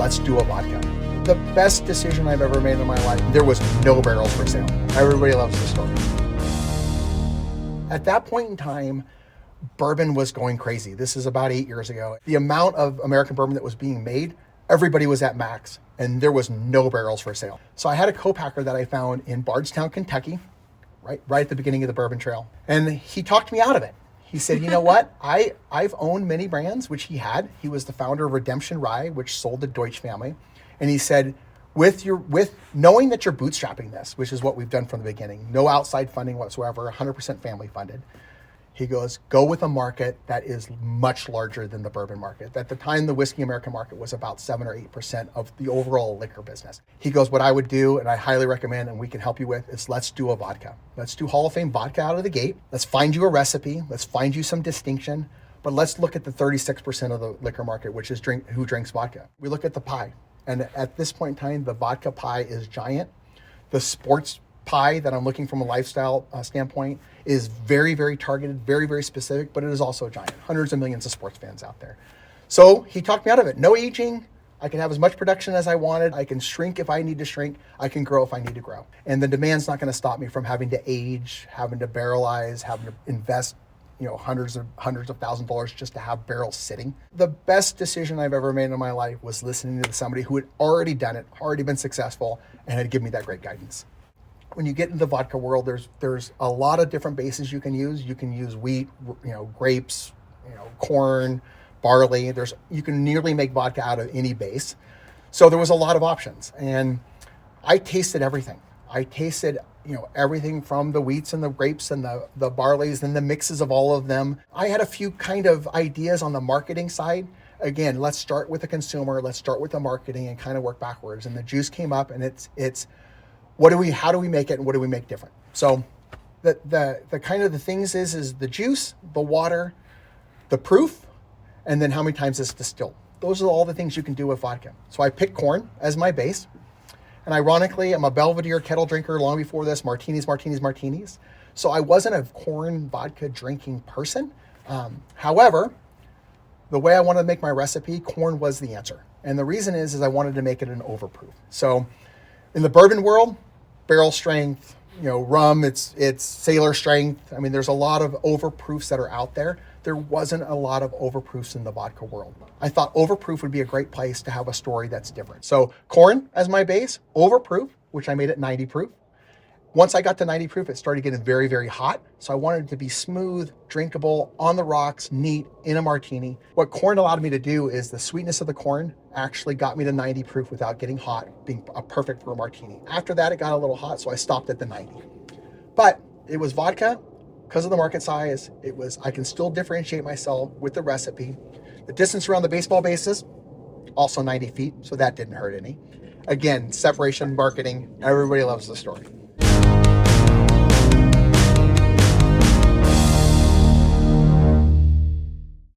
let's do a vodka. The best decision I've ever made in my life. There was no barrels for sale. Everybody loves the story. At that point in time, bourbon was going crazy. This is about 8 years ago. The amount of American bourbon that was being made, everybody was at max, and there was no barrels for sale. So I had a co-packer that I found in Bardstown, Kentucky, right at the beginning of the Bourbon Trail. And he talked me out of it. He said, you know what? I've owned many brands, which he had. He was the founder of Redemption Rye, which sold the Deutsch family. And he said, with knowing that you're bootstrapping this, which is what we've done from the beginning, no outside funding whatsoever, 100% family funded. He goes, go with a market that is much larger than the bourbon market. At the time, the whiskey American market was about 7 or 8% of the overall liquor business. He goes, what I would do, and I highly recommend, and we can help you with, is let's do a vodka. Let's do Hall of Fame vodka out of the gate. Let's find you a recipe. Let's find you some distinction. But let's look at the 36% of the liquor market, which is who drinks vodka. We look at the pie. And at this point in time, the vodka pie is giant. The sports pie that I'm looking from a lifestyle standpoint is very, very targeted, very, very specific, but it is also giant. Hundreds of millions of sports fans out there. So he talked me out of it. No aging. I can have as much production as I wanted. I can shrink if I need to shrink. I can grow if I need to grow. And the demand's not going to stop me from having to age, having to barrelize, having to invest hundreds of $1,000s just to have barrels sitting. The best decision I've ever made in my life was listening to somebody who had already done it, already been successful, and had given me that great guidance. When you get into the vodka world, there's a lot of different bases you can use. You can use wheat, grapes, corn, barley. You can nearly make vodka out of any base. So there was a lot of options, and I tasted everything. I tasted everything from the wheats and the grapes and the barleys and the mixes of all of them. I had a few kind of ideas on the marketing side. Again, let's start with the consumer. Let's start with the marketing and kind of work backwards. And the juice came up, and it's how do we make it, and what do we make different? So the kind of the things is the juice, the water, the proof, and then how many times it's distilled. Those are all the things you can do with vodka. So I picked corn as my base. And ironically, I'm a Belvedere kettle drinker long before this, martinis. So I wasn't a corn vodka drinking person. However, the way I wanted to make my recipe, corn was the answer. And the reason is I wanted to make it an overproof. So in the bourbon world, barrel strength, rum, it's sailor strength. I mean, there's a lot of overproofs that are out there. There wasn't a lot of overproofs in the vodka world. I thought overproof would be a great place to have a story that's different. So corn as my base, overproof, which I made at 90 proof. Once I got to 90 proof, it started getting very, very hot. So I wanted it to be smooth, drinkable, on the rocks, neat, in a martini. What corn allowed me to do is the sweetness of the corn actually got me to 90 proof without getting hot, being perfect for a martini. After that, it got a little hot, so I stopped at the 90. But it was vodka. Because of the market size, I can still differentiate myself with the recipe. The distance around the baseball bases, also 90 feet, so that didn't hurt any. Again, separation, marketing, everybody loves the story.